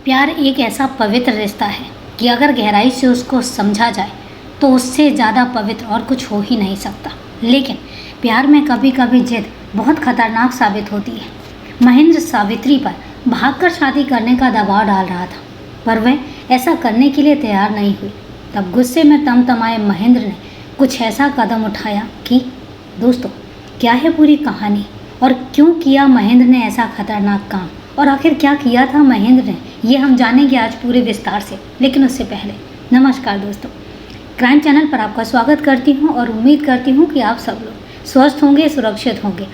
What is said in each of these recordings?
प्यार एक ऐसा पवित्र रिश्ता है कि अगर गहराई से उसको समझा जाए तो उससे ज़्यादा पवित्र और कुछ हो ही नहीं सकता। लेकिन प्यार में कभी कभी जिद बहुत खतरनाक साबित होती है। महेंद्र सावित्री पर भागकर शादी करने का दबाव डाल रहा था, पर वह ऐसा करने के लिए तैयार नहीं हुई। तब गुस्से में तमतमाए महेंद्र ने कुछ ऐसा कदम उठाया कि दोस्तों, क्या है पूरी कहानी और क्यों किया महेंद्र ने ऐसा खतरनाक काम, और आखिर क्या किया था महेंद्र ने, ये हम जानेंगे आज पूरे विस्तार से। लेकिन उससे पहले नमस्कार दोस्तों, क्राइम चैनल पर आपका स्वागत करती हूँ और उम्मीद करती हूँ कि आप सब लोग स्वस्थ होंगे, सुरक्षित होंगे।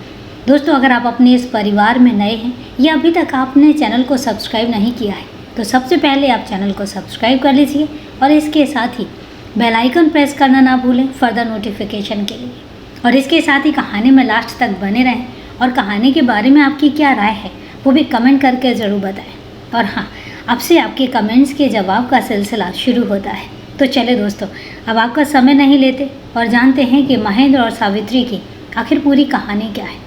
दोस्तों, अगर आप अपने इस परिवार में नए हैं या अभी तक आपने चैनल को सब्सक्राइब नहीं किया है तो सबसे पहले आप चैनल को सब्सक्राइब कर लीजिए और इसके साथ ही बेल आइकन प्रेस करना ना भूलें फर्दर नोटिफिकेशन के लिए। और इसके साथ ही कहानी में लास्ट तक बने रहें और कहानी के बारे में आपकी क्या राय है वो भी कमेंट करके ज़रूर बताएं। और हाँ, अब से आपके कमेंट्स के जवाब का सिलसिला शुरू होता है। तो चले दोस्तों, अब आपका समय नहीं लेते और जानते हैं कि महेंद्र और सावित्री की आखिर पूरी कहानी क्या है।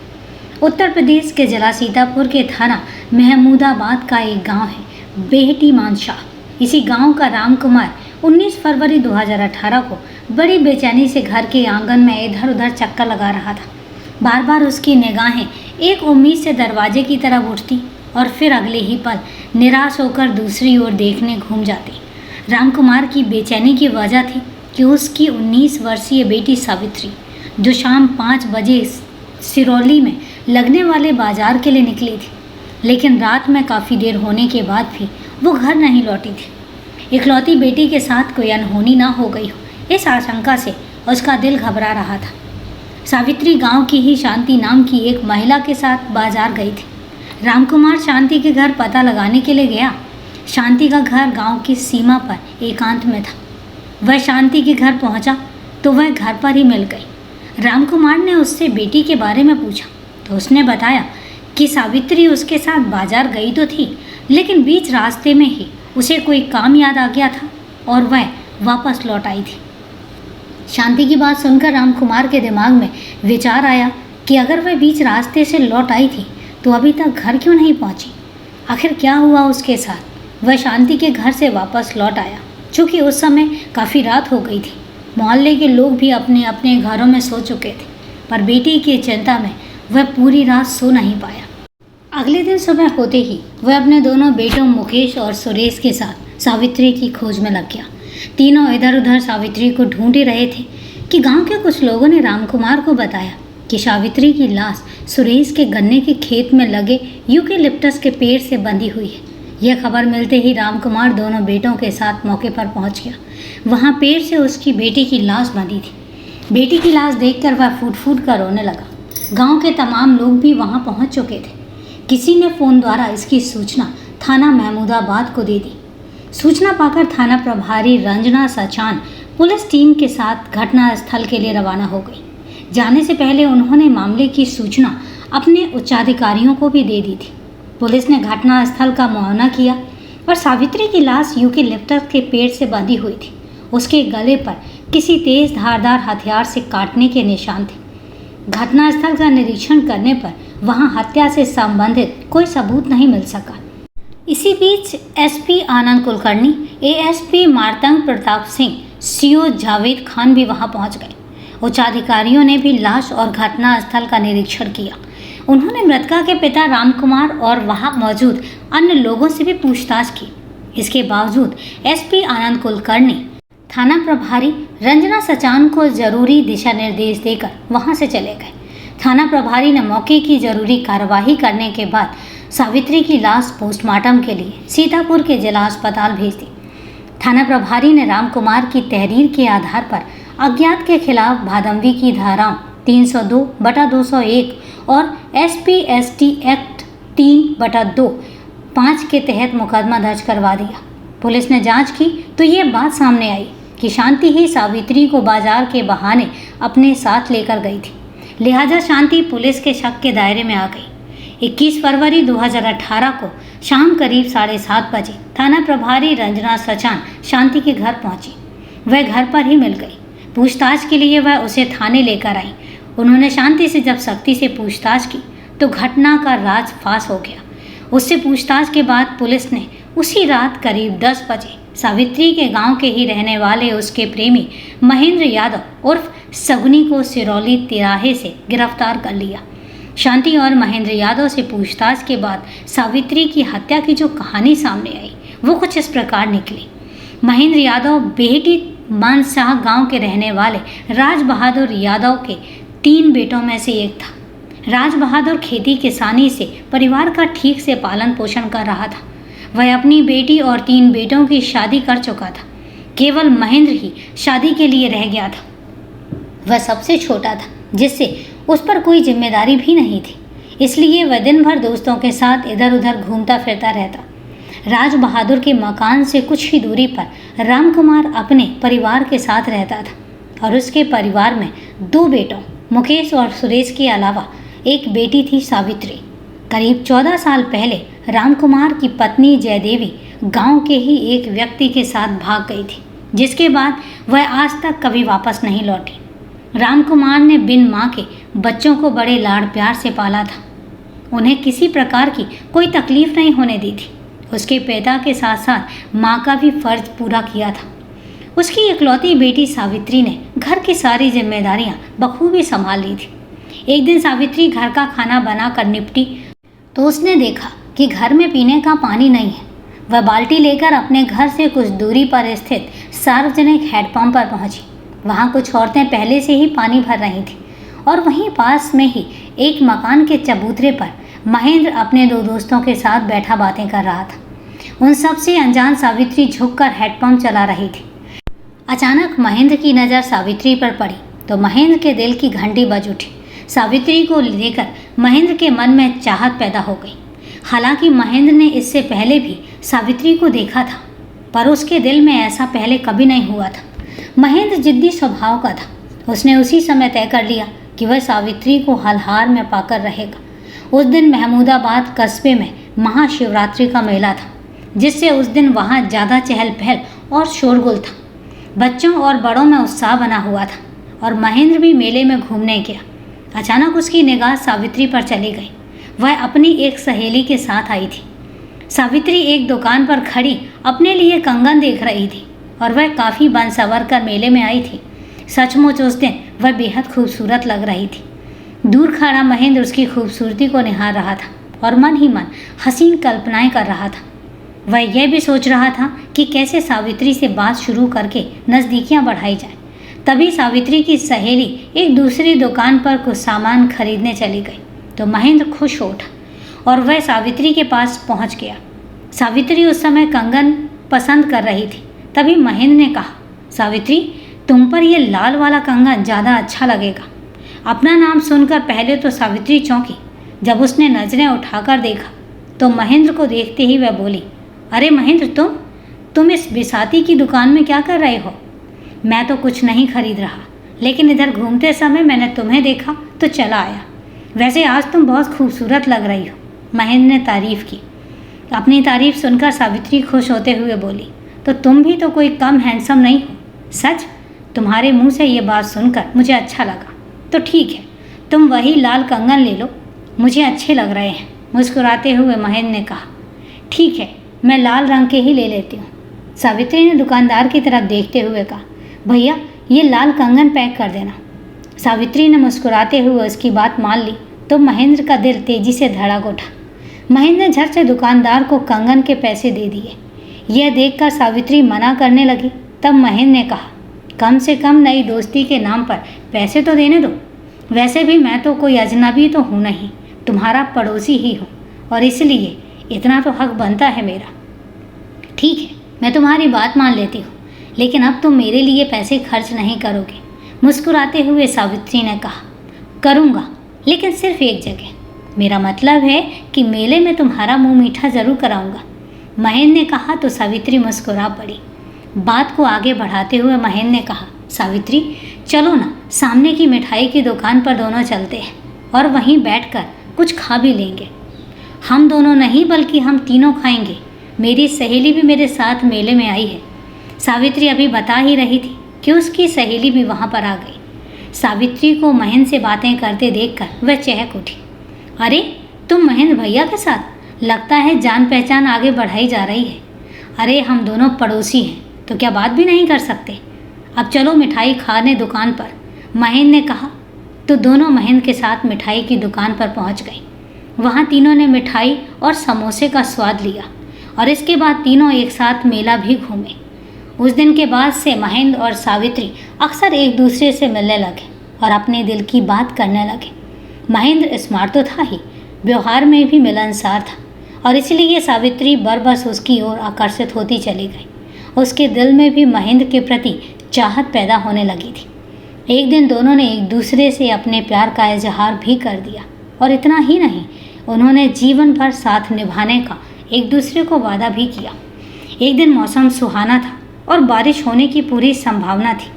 उत्तर प्रदेश के जिला सीतापुर के थाना महमूदाबाद का एक गांव है बेहटी मानशाह। इसी गांव का राम कुमार 19 फरवरी 2018 को बड़ी बेचैनी से घर के आंगन में इधर उधर चक्कर लगा रहा था। बार बार उसकी निगाहें एक उम्मीद से दरवाजे की तरफ उठती और फिर अगले ही पल निराश होकर दूसरी ओर देखने घूम जाती। राम कुमार की बेचैनी की वजह थी कि उसकी 19 वर्षीय बेटी सावित्री, जो शाम 5 बजे सिरौली में लगने वाले बाजार के लिए निकली थी, लेकिन रात में काफ़ी देर होने के बाद भी वो घर नहीं लौटी थी। इकलौती बेटी के साथ कोई अनहोनी ना हो गई हो, इस आशंका से उसका दिल घबरा रहा था। सावित्री गांव की ही शांति नाम की एक महिला के साथ बाजार गई थी। रामकुमार शांति के घर पता लगाने के लिए गया। शांति का घर गांव की सीमा पर एकांत में था। वह शांति के घर पहुंचा तो वह घर पर ही मिल गई। रामकुमार ने उससे बेटी के बारे में पूछा तो उसने बताया कि सावित्री उसके साथ बाजार गई तो थी, लेकिन बीच रास्ते में ही उसे कोई काम याद आ गया था और वह वापस लौट आई थी। शांति की बात सुनकर रामकुमार के दिमाग में विचार आया कि अगर वह बीच रास्ते से लौट आई थी तो अभी तक घर क्यों नहीं पहुंची। आखिर क्या हुआ उसके साथ। वह शांति के घर से वापस लौट आया। चूँकि उस समय काफ़ी रात हो गई थी, मोहल्ले के लोग भी अपने अपने घरों में सो चुके थे, पर बेटी की चिंता में वह पूरी रात सो नहीं पाया। अगले दिन सुबह होते ही वह अपने दोनों बेटों मुकेश और सुरेश के साथ सावित्री की खोज में लग गया। तीनों इधर उधर सावित्री को ढूंढ रहे थे कि गांव के कुछ लोगों ने रामकुमार को बताया कि सावित्री की लाश सुरेश के गन्ने के खेत में लगे यूकेलिप्टस के पेड़ से बंधी हुई है। यह खबर मिलते ही रामकुमार दोनों बेटों के साथ मौके पर पहुंच गया। वहां पेड़ से उसकी बेटी की लाश बंधी थी। बेटी की लाश देखकर वह फूट फूट कर रोने लगा। गाँव के तमाम लोग भी वहाँ पहुँच चुके थे। किसी ने फ़ोन द्वारा इसकी सूचना थाना महमूदाबाद को दे दी। सूचना पाकर थाना प्रभारी रंजना सचान पुलिस टीम के साथ घटनास्थल के लिए रवाना हो गई। जाने से पहले उन्होंने मामले की सूचना अपने उच्चाधिकारियों को भी दे दी थी। पुलिस ने घटनास्थल का मुआयना किया और सावित्री की लाश यूकेलिप्टस के पेड़ से बंधी हुई थी। उसके गले पर किसी तेज धारदार हथियार से काटने के निशान थे। घटनास्थल का निरीक्षण करने पर वहां हत्या से संबंधित कोई सबूत नहीं मिल सका। इसी बीच SP Anand Kulkarni, ASP मार्तंग Pratap Singh, CO Javed Khan भी वहां पहुंच गए। उच्चाधिकारियों ने भी लाश और घटनास्थल का निरीक्षण किया। उन्होंने मृतका के पिता रामकुमार और वहां मौजूद अन्य लोगों से भी पूछताछ की। इसके बावजूद एसपी आनंद कुलकर्णी थाना प्रभारी रंजना सचान को जरूरी दिशा निर्देश देकर वहां से चले गए। थाना प्रभारी ने मौके की जरूरी कार्यवाही करने के बाद सावित्री की लाश पोस्टमार्टम के लिए सीतापुर के जिला अस्पताल भेज दी। थाना प्रभारी ने रामकुमार की तहरीर के आधार पर अज्ञात के खिलाफ भादंवी की धाराओं 302/201 और SPST एक्ट 3/2 5 के तहत मुकदमा दर्ज करवा दिया। पुलिस ने जांच की तो ये बात सामने आई कि शांति ही सावित्री को बाजार के बहाने अपने साथ लेकर गई थी। लिहाजा शांति पुलिस के शक के दायरे में आ गई। 21 फरवरी 2018 को शाम करीब 7:30 बजे थाना प्रभारी रंजना सचान शांति के घर पहुंची। वह घर पर ही मिल गई। पूछताछ के लिए वह उसे थाने लेकर आई। उन्होंने शांति से जब सख्ती से पूछताछ की तो घटना का राज फास हो गया। उससे पूछताछ के बाद पुलिस ने उसी रात करीब 10 बजे सावित्री के गांव के ही रहने वाले उसके प्रेमी महेंद्र यादव उर्फ सगुनी को सिरौली तिराहे से गिरफ्तार कर लिया। शांति और महेंद्र यादव से पूछताछ के बाद सावित्री की हत्या की जो कहानी सामने आई वो कुछ इस प्रकार निकली। महेंद्र यादव बेहटी मानशाह गांव के रहने वाले राज बहादुर यादव के 3 बेटों में से एक था। राज बहादुर खेती किसानी से परिवार का ठीक से पालन पोषण कर रहा था। वह अपनी बेटी और 3 बेटों की शादी कर चुका था। केवल महेंद्र ही शादी के लिए रह गया था। वह सबसे छोटा था, जिससे उस पर कोई जिम्मेदारी भी नहीं थी, इसलिए वह दिन भर दोस्तों के साथ इधर उधर घूमता फिरता रहता। राज बहादुर के मकान से कुछ ही दूरी पर रामकुमार अपने परिवार के साथ रहता था और उसके परिवार में 2 बेटों मुकेश और सुरेश के अलावा एक बेटी थी सावित्री। करीब 14 साल पहले रामकुमार की पत्नी जयदेवी गांव के ही एक व्यक्ति के साथ भाग गई थी, जिसके बाद वह आज तक कभी वापस नहीं लौटी। रामकुमार ने बिन माँ के बच्चों को बड़े लाड़ प्यार से पाला था। उन्हें किसी प्रकार की कोई तकलीफ नहीं होने दी थी। उसके पिता के साथ साथ माँ का भी फर्ज पूरा किया था। उसकी इकलौती बेटी सावित्री ने घर की सारी जिम्मेदारियां बखूबी संभाल ली थी। एक दिन सावित्री घर का खाना बनाकर निपटी तो उसने देखा कि घर में पीने का पानी नहीं है। वह बाल्टी लेकर अपने घर से कुछ दूरी पर स्थित सार्वजनिक हैंडपंप पर पहुंची। वहां कुछ औरतें पहले से ही पानी भर रही थीं और वहीं पास में ही एक मकान के चबूतरे पर महेंद्र अपने 2 दोस्तों के साथ बैठा बातें कर रहा था। उन सब से अनजान सावित्री झुककर हैंडपंप चला रही थी। अचानक महेंद्र की नज़र सावित्री पर पड़ी तो महेंद्र के दिल की घंटी बज उठी। सावित्री को लेकर महेंद्र के मन में चाहत पैदा हो गई। हालांकि महेंद्र ने इससे पहले भी सावित्री को देखा था, पर उसके दिल में ऐसा पहले कभी नहीं हुआ था। महेंद्र जिद्दी स्वभाव का था। उसने उसी समय तय कर लिया कि वह सावित्री को हलहार में पाकर रहेगा। उस दिन महमूदाबाद कस्बे में महाशिवरात्रि का मेला था, जिससे उस दिन वहाँ ज़्यादा चहल पहल और शोरगुल था। बच्चों और बड़ों में उत्साह बना हुआ था और महेंद्र भी मेले में घूमने गया। अचानक उसकी निगाह सावित्री पर चली गई। वह अपनी एक सहेली के साथ आई थी। सावित्री एक दुकान पर खड़ी अपने लिए कंगन देख रही थी और वह काफ़ी बन संवर कर मेले में आई थी। सचमुच उस दिन वह बेहद खूबसूरत लग रही थी। दूर खड़ा महेंद्र उसकी खूबसूरती को निहार रहा था और मन ही मन हसीन कल्पनाएं कर रहा था। वह यह भी सोच रहा था कि कैसे सावित्री से बात शुरू करके नज़दीकियां बढ़ाई जाए। तभी सावित्री की सहेली एक दूसरी दुकान पर कुछ सामान खरीदने चली गई तो महेंद्र खुश हो उठा और वह सावित्री के पास पहुंच गया। सावित्री उस समय कंगन पसंद कर रही थी। तभी महेंद्र ने कहा, सावित्री, तुम पर यह लाल वाला कंगन ज़्यादा अच्छा लगेगा। अपना नाम सुनकर पहले तो सावित्री चौंकी। जब उसने नज़रें उठाकर देखा तो महेंद्र को देखते ही वह बोली, अरे महेंद्र, तुम इस बिसाती की दुकान में क्या कर रहे हो? मैं तो कुछ नहीं खरीद रहा, लेकिन इधर घूमते समय मैंने तुम्हें देखा तो चला आया। वैसे आज तुम बहुत खूबसूरत लग रही हो। महेंद्र ने तारीफ़ की। अपनी तारीफ़ सुनकर सावित्री खुश होते हुए बोली, तो तुम भी तो कोई कम हैंडसम नहीं हो। सच, तुम्हारे मुंह से ये बात सुनकर मुझे अच्छा लगा। तो ठीक है, तुम वही लाल कंगन ले लो, मुझे अच्छे लग रहे हैं। मुस्कुराते हुए महेंद्र ने कहा, ठीक है, मैं लाल रंग के ही ले लेती हूँ। सावित्री ने दुकानदार की तरफ देखते हुए कहा, भैया, ये लाल कंगन पैक कर देना। सावित्री ने मुस्कुराते हुए उसकी बात मान ली तो महेंद्र का दिल तेजी से धड़क उठा। महेंद्र ने झट से दुकानदार को कंगन के पैसे दे दिए। यह देखकर सावित्री मना करने लगी। तब महेंद्र ने कहा, कम से कम नई दोस्ती के नाम पर पैसे तो देने दो। वैसे भी मैं तो कोई अजनबी तो हूँ नहीं, तुम्हारा पड़ोसी ही हूँ, और इसलिए इतना तो हक बनता है मेरा। ठीक है, मैं तुम्हारी बात मान लेती हूँ, लेकिन अब तुम मेरे लिए पैसे खर्च नहीं करोगे। मुस्कुराते हुए सावित्री ने कहा, करूँगा, लेकिन सिर्फ एक जगह। मेरा मतलब है कि मेले में तुम्हारा मुंह मीठा ज़रूर कराऊंगा। महेंद्र ने कहा तो सावित्री मुस्कुरा पड़ी। बात को आगे बढ़ाते हुए महेंद्र ने कहा, सावित्री, चलो ना, सामने की मिठाई की दुकान पर दोनों चलते हैं और वहीं बैठकर कुछ खा भी लेंगे। हम दोनों नहीं, बल्कि हम तीनों खाएंगे। मेरी सहेली भी मेरे साथ मेले में आई है। सावित्री अभी बता ही रही थी कि उसकी सहेली भी वहाँ पर आ गई। सावित्री को महेंद्र से बातें करते देखकर वह चहक उठी। अरे, तुम महेंद्र भैया के साथ? लगता है जान पहचान आगे बढ़ाई जा रही है। अरे हम दोनों पड़ोसी हैं तो क्या बात भी नहीं कर सकते? अब चलो मिठाई खाने दुकान पर, महेंद्र ने कहा। तो दोनों महेंद्र के साथ मिठाई की दुकान पर पहुंच गए। वहां तीनों ने मिठाई और समोसे का स्वाद लिया और इसके बाद तीनों एक साथ मेला भी घूमे। उस दिन के बाद से महेंद्र और सावित्री अक्सर एक दूसरे से मिलने लगे और अपने दिल की बात करने लगे। महेंद्र स्मार्ट तो था ही, व्यवहार में भी मिलनसार था और इसलिए सावित्री बरबस उसकी ओर आकर्षित होती चली गई। उसके दिल में भी महेंद्र के प्रति चाहत पैदा होने लगी थी। एक दिन दोनों ने एक दूसरे से अपने प्यार का इजहार भी कर दिया और इतना ही नहीं, उन्होंने जीवन भर साथ निभाने का एक दूसरे को वादा भी किया। एक दिन मौसम सुहाना था और बारिश होने की पूरी संभावना थी।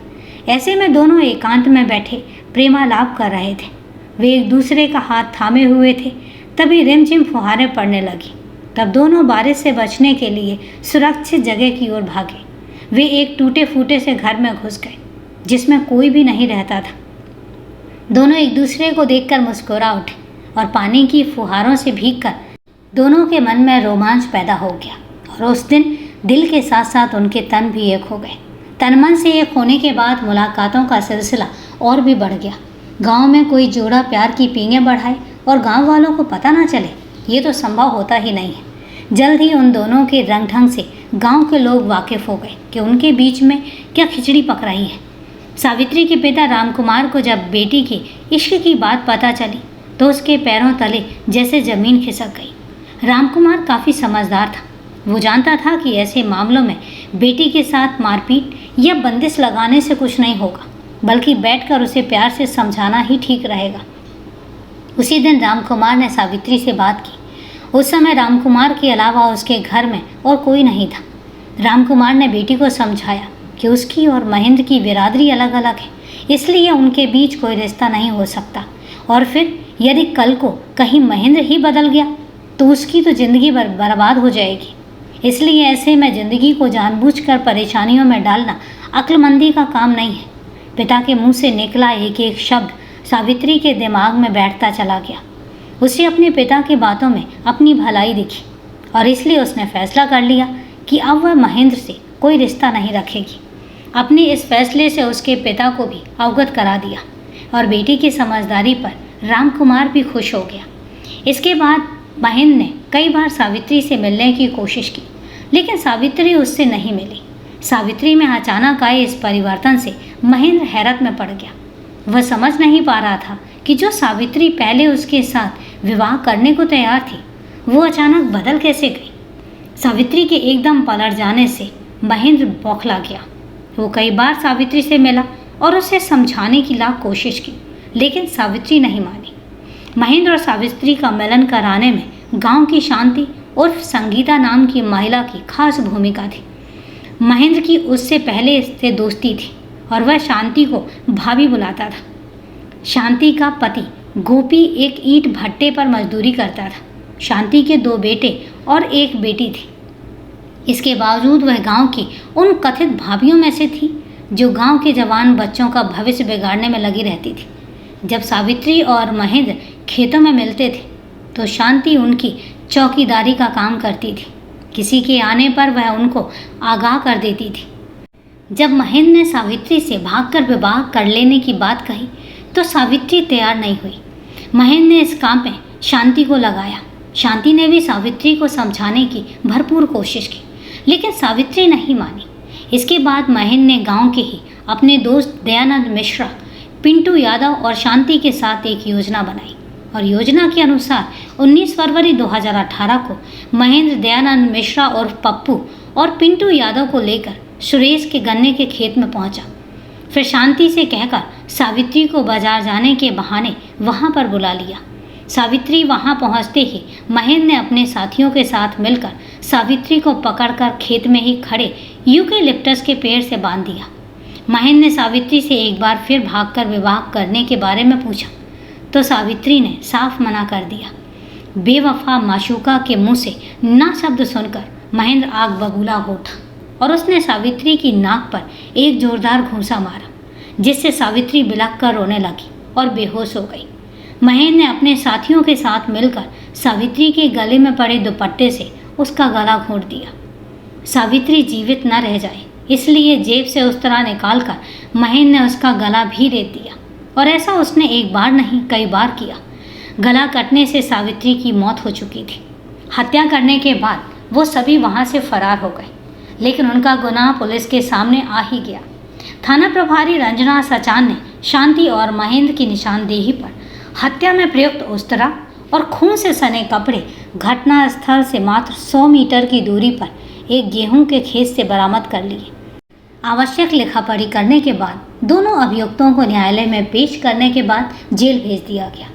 ऐसे में दोनों एकांत में बैठे प्रेमालाप कर रहे थे। वे एक दूसरे का हाथ थामे हुए थे। तभी रिमझिम फुहारें पड़ने लगी। तब दोनों बारिश से बचने के लिए सुरक्षित जगह की ओर भागे। वे एक टूटे फूटे से घर में घुस गए जिसमें कोई भी नहीं रहता था। दोनों एक दूसरे को देखकर मुस्कुरा उठे और पानी की फुहारों से भीगकर दोनों के मन में रोमांच पैदा हो गया और उस दिन दिल के साथ साथ उनके तन भी एक हो गए। तन मन से एक होने के बाद मुलाकातों का सिलसिला और भी बढ़ गया। गांव में कोई जोड़ा प्यार की पींगें बढ़ाए और गांव वालों को पता ना चले, ये तो संभव होता ही नहीं है। जल्द ही उन दोनों के रंग ढंग से गांव के लोग वाकिफ हो गए कि उनके बीच में क्या खिचड़ी पक रही है। सावित्री के पिता रामकुमार को जब बेटी की इश्क की बात पता चली तो उसके पैरों तले जैसे जमीन खिसक गई। रामकुमार काफ़ी समझदार था। वो जानता था कि ऐसे मामलों में बेटी के साथ मारपीट या बंदिश लगाने से कुछ नहीं होगा, बल्कि बैठकर उसे प्यार से समझाना ही ठीक रहेगा। उसी दिन रामकुमार ने सावित्री से बात की। उस समय रामकुमार के अलावा उसके घर में और कोई नहीं था। रामकुमार ने बेटी को समझाया कि उसकी और महेंद्र की बिरादरी अलग अलग है, इसलिए उनके बीच कोई रिश्ता नहीं हो सकता। और फिर यदि कल को कहीं महेंद्र ही बदल गया तो उसकी तो ज़िंदगी बर्बाद हो जाएगी। इसलिए ऐसे में ज़िंदगी को जानबूझकर परेशानियों में डालना अक्लमंदी का काम नहीं है। पिता के मुंह से निकला एक एक शब्द सावित्री के दिमाग में बैठता चला गया। उसे अपने पिता की बातों में अपनी भलाई दिखी और इसलिए उसने फैसला कर लिया कि अब वह महेंद्र से कोई रिश्ता नहीं रखेगी। अपने इस फैसले से उसके पिता को भी अवगत करा दिया और बेटी की समझदारी पर रामकुमार भी खुश हो गया। इसके बाद महेंद्र ने कई बार सावित्री से मिलने की कोशिश की, लेकिन सावित्री उससे नहीं मिली। सावित्री में अचानक आए इस परिवर्तन से महेंद्र हैरत में पड़ गया। वह समझ नहीं पा रहा था कि जो सावित्री पहले उसके साथ विवाह करने को तैयार थी, वो अचानक बदल कैसे गई। सावित्री के एकदम पलट जाने से महेंद्र बौखला गया। वो कई बार सावित्री से मिला और उसे समझाने की लाख कोशिश की, लेकिन सावित्री नहीं मानी। महेंद्र और सावित्री का मिलन कराने में गांव की शांति और संगीता नाम की महिला की खास भूमिका थी। महेंद्र की उससे पहले से दोस्ती थी और वह शांति को भाभी बुलाता था। शांति का पति गोपी एक ईंट भट्टे पर मजदूरी करता था। शांति के 2 बेटे और 1 बेटी थी। इसके बावजूद वह गांव की उन कथित भाभियों में से थी जो गांव के जवान बच्चों का भविष्य बिगाड़ने में लगी रहती थी। जब सावित्री और महेंद्र खेतों में मिलते थे तो शांति उनकी चौकीदारी का काम करती थी। किसी के आने पर वह उनको आगाह कर देती थी। जब महेंद्र ने सावित्री से भागकर विवाह कर लेने की बात कही तो सावित्री तैयार नहीं हुई। महेंद्र ने इस काम में शांति को लगाया। शांति ने भी सावित्री को समझाने की भरपूर कोशिश की, लेकिन सावित्री नहीं मानी। इसके बाद महेंद्र ने गांव के ही अपने दोस्त दयानंद मिश्रा, पिंटू यादव और शांति के साथ एक योजना बनाई और योजना के अनुसार 19 फरवरी 2018 को महेंद्र दयानंद मिश्रा और पप्पू और पिंटू यादव को लेकर सुरेश के गन्ने के खेत में पहुंचा। फिर शांति से कहकर सावित्री को बाजार जाने के बहाने वहां पर बुला लिया। सावित्री वहां पहुंचते ही महेंद्र ने अपने साथियों के साथ मिलकर सावित्री को पकड़कर खेत में ही खड़े यूकेलिप्टस के पेड़ से बांध दिया। महेंद्र ने सावित्री से एक बार फिर भागकर विवाह करने के बारे में पूछा तो सावित्री ने साफ मना कर दिया। बेवफा माशूका के मुंह से ना शब्द सुनकर महेंद्र आग बबूला हो उठा और उसने सावित्री की नाक पर एक जोरदार घूंसा मारा, जिससे सावित्री बिलख कर रोने लगी और बेहोश हो गई। महेंद्र ने अपने साथियों के साथ मिलकर सावित्री के गले में पड़े दुपट्टे से उसका गला घोंट दिया। सावित्री जीवित न रह जाए, इसलिए जेब से उस्तरा निकालकर महेंद्र ने उसका गला भी रेत दिया। और ऐसा उसने एक बार नहीं कई बार किया। गला कटने से सावित्री की मौत हो चुकी थी। हत्या करने के बाद वो सभी वहाँ से फरार हो गए, लेकिन उनका गुनाह पुलिस के सामने आ ही गया। थाना प्रभारी रंजना सचान ने शांति और महेंद्र की निशानदेही पर हत्या में प्रयुक्त उस्तरा और खून से सने कपड़े घटना स्थल से मात्र 100 मीटर की दूरी पर एक गेहूं के खेत से बरामद कर लिए। आवश्यक लिखापढ़ी करने के बाद दोनों अभियुक्तों को न्यायालय में पेश करने के बाद जेल भेज दिया गया।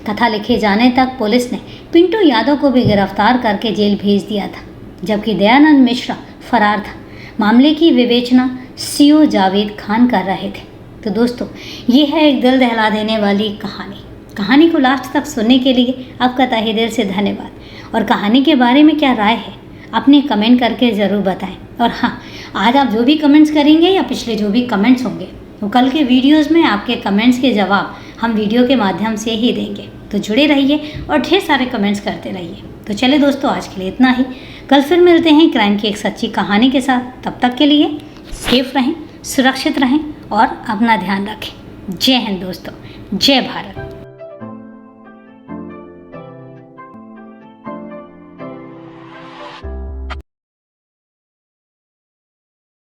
कथा लिखे जाने तक पुलिस ने पिंटू यादव को भी गिरफ्तार करके जेल भेज दिया था, जबकि दयानंद मिश्रा फरार था। मामले की विवेचना सीओ जावेद खान कर रहे थे। तो दोस्तों, ये है एक दिल दहला देने वाली कहानी को लास्ट तक सुनने के लिए आपका तहे दिल से धन्यवाद। और कहानी के बारे में क्या राय है अपने कमेंट करके ज़रूर बताएं। और हाँ, आज आप जो भी कमेंट्स करेंगे या पिछले जो भी कमेंट्स होंगे तो कल के वीडियोस में आपके कमेंट्स के जवाब हम वीडियो के माध्यम से ही देंगे। तो जुड़े रहिए और ढेर सारे कमेंट्स करते रहिए। तो चलिए दोस्तों, आज के लिए इतना ही। कल फिर मिलते हैं क्राइम की एक सच्ची कहानी के साथ। तब तक के लिए सेफ रहें, सुरक्षित रहें और अपना ध्यान रखें। जय हिंद दोस्तों, जय भारत।